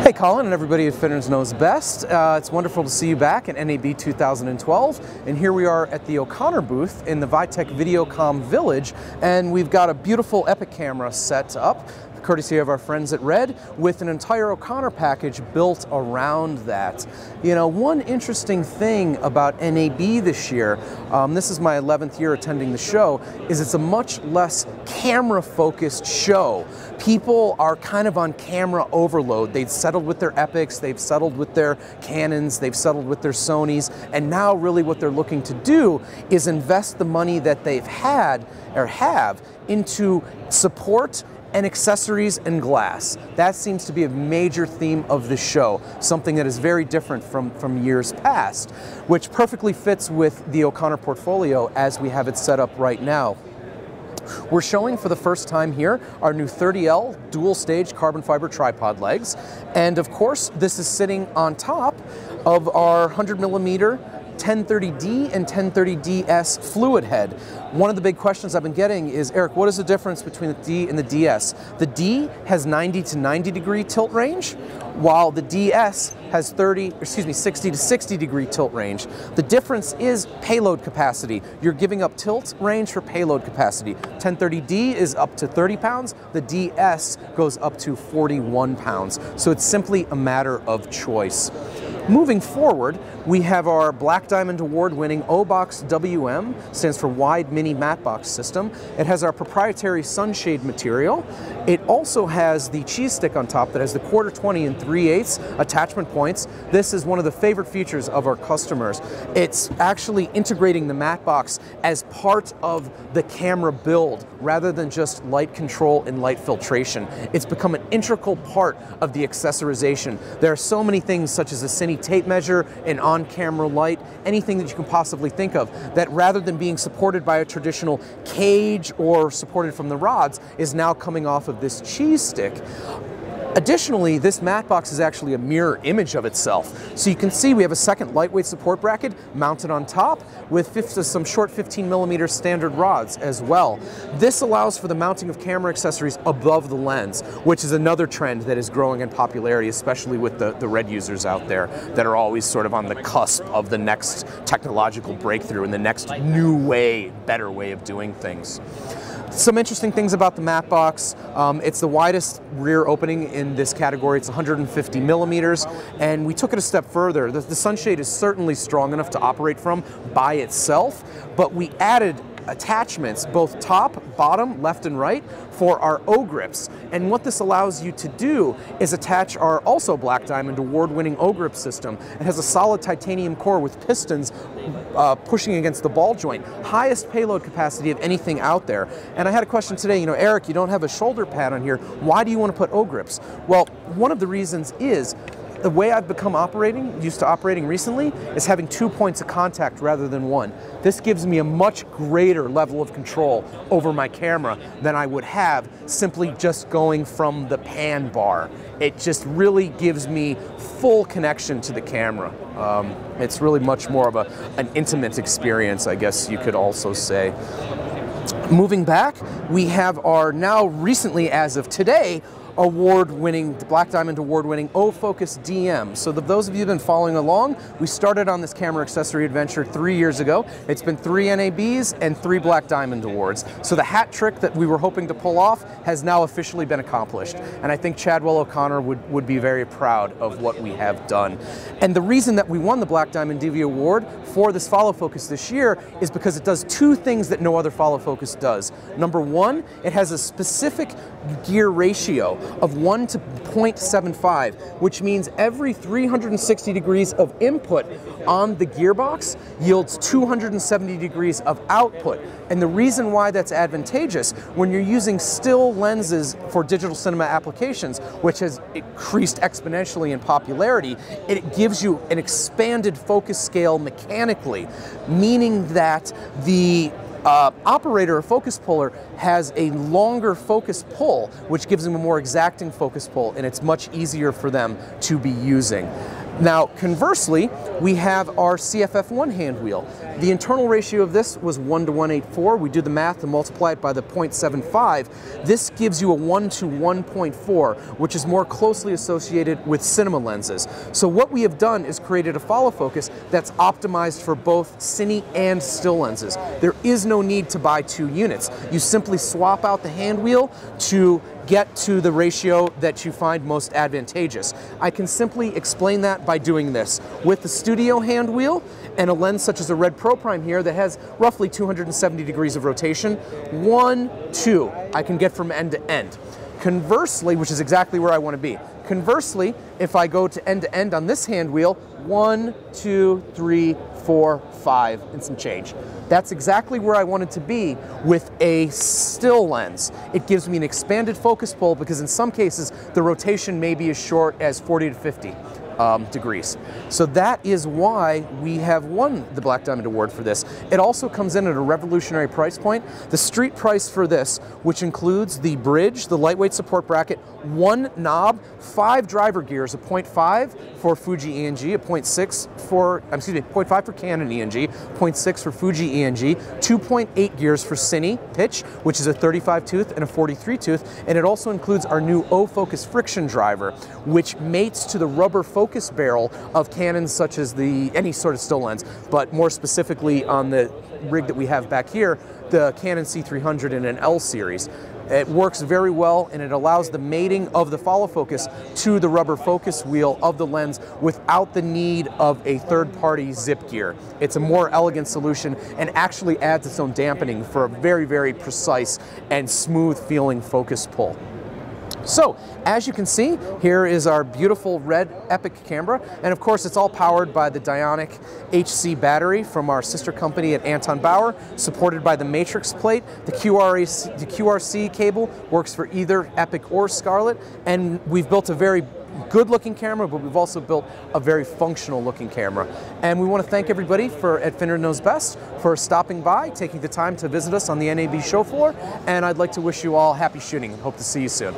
Hey Colin and everybody at FinnerKnowsBest. It's wonderful to see you back at NAB 2012, and here we are at the Oconnor booth in the Vitech Videocom Village, and we've got a beautiful Epic camera set up, courtesy of our friends at Red, with an entire Oconnor package built around that. You know, one interesting thing about NAB this year, this is my 11th year attending the show, is it's a much less camera-focused show. People are kind of on camera overload. They've settled with their Epics, they've settled with their Canons, they've settled with their Sonys, and now really what they're looking to do is invest the money that they've had or have into support and accessories and glass. That seems to be a major theme of the show, something that is very different from years past, which perfectly fits with the Oconnor portfolio as we have it set up right now. We're showing for the first time here our new 30L dual stage carbon fiber tripod legs, and of course this is sitting on top of our 100mm 1030D and 1030DS fluid head. One of the big questions I've been getting is, Eric, what is the difference between the D and the DS? The D has 90 to 90 degree tilt range, while the DS has 60 to 60 degree tilt range. The difference is payload capacity. You're giving up tilt range for payload capacity. 1030D is up to 30 pounds, the DS goes up to 41 pounds. So it's simply a matter of choice. Moving forward, we have our Black Diamond Award-winning O-Box WM, stands for Wide Mini Matte Box System. It has our proprietary sunshade material. It also has the cheese stick on top that has the 1/4, 20, and 3/8 attachment points. This is one of the favorite features of our customers. It's actually integrating the matte box as part of the camera build rather than just light control and light filtration. It's become an integral part of the accessorization. There are so many things such as a cine tape measure, an on-camera light, anything that you can possibly think of, that rather than being supported by a traditional cage or supported from the rods, is now coming off of this cheese stick. Additionally, this matte box is actually a mirror image of itself. So you can see we have a second lightweight support bracket mounted on top with some short 15mm standard rods as well. This allows for the mounting of camera accessories above the lens, which is another trend that is growing in popularity, especially with the Red users out there that are always sort of on the cusp of the next technological breakthrough and the next new way, better way of doing things. Some interesting things about the matte box. It's the widest rear opening in this category. It's 150mm, and we took it a step further. The sunshade is certainly strong enough to operate from by itself, but we added attachments, both top, bottom, left, and right, for our O-grips. And what this allows you to do is attach our also Black Diamond award-winning O-grip system. It has a solid titanium core with pistons pushing against the ball joint. Highest payload capacity of anything out there. And I had a question today, you know, Eric, you don't have a shoulder pad on here. Why do you want to put O-grips? Well, one of the reasons is the way I've become used to operating recently, is having 2 points of contact rather than one. This gives me a much greater level of control over my camera than I would have simply just going from the pan bar. It just really gives me full connection to the camera. It's really much more of an intimate experience, I guess you could also say. Moving back, we have our now recently, as of today, award-winning, Black Diamond award-winning O-Focus DM. So those of you who've been following along, we started on this camera accessory adventure 3 years ago. It's been 3 NABs and 3 Black Diamond awards. So the hat trick that we were hoping to pull off has now officially been accomplished. And I think Chadwell O'Connor would be very proud of what we have done. And the reason that we won the Black Diamond DV award for this follow focus this year is because it does 2 things that no other follow focus does. Number one, it has a specific gear ratio of 1 to 0.75, which means every 360 degrees of input on the gearbox yields 270 degrees of output. And the reason why that's advantageous, when you're using still lenses for digital cinema applications, which has increased exponentially in popularity, it gives you an expanded focus scale mechanically, meaning that the operator or focus puller has a longer focus pull, which gives them a more exacting focus pull, and it's much easier for them to be using. Now, conversely, we have our CFF1 hand wheel. The internal ratio of this was 1:184. We do the math to multiply it by the 0.75. This gives you a 1:1.4, which is more closely associated with cinema lenses. So what we have done is created a follow focus that's optimized for both cine and still lenses. There is no need to buy 2 units. You simply swap out the hand wheel to get to the ratio that you find most advantageous. I can simply explain that by doing this. With the studio hand wheel and a lens such as a Red Pro Prime here that has roughly 270 degrees of rotation, 1, 2, I can get from end to end. Conversely, which is exactly where I want to be. Conversely, if I go to end on this hand wheel, 1, 2, 3, 4, 5, and some change. That's exactly where I wanted to be with a still lens. It gives me an expanded focus pull because in some cases the rotation may be as short as 40 to 50 degrees. So that is why we have won the Black Diamond Award for this. It also comes in at a revolutionary price point. The street price for this, which includes the bridge, the lightweight support bracket, 1 knob, 5 driver gears, a 0.5 for Fuji ENG, a 0.6 for, 0.5 for Canon ENG, 0.6 for Fuji ENG, 2.8 gears for Cine pitch, which is a 35 tooth and a 43 tooth, and it also includes our new O-Focus friction driver, which mates to the rubber focus barrel of Canons such as any sort of still lens, but more specifically on the rig that we have back here, the Canon C300 in an L series. It works very well and it allows the mating of the follow focus to the rubber focus wheel of the lens without the need of a third-party zip gear. It's a more elegant solution and actually adds its own dampening for a very, very precise and smooth feeling focus pull. So, as you can see, here is our beautiful red Epic camera, and of course it's all powered by the Dionic HC battery from our sister company at Anton Bauer, supported by the Matrix plate. The QRC cable works for either Epic or Scarlett, and we've built a very good looking camera, but we've also built a very functional looking camera. And we want to thank everybody at FinnerKnowsBest for stopping by, taking the time to visit us on the NAB show floor, and I'd like to wish you all happy shooting and hope to see you soon.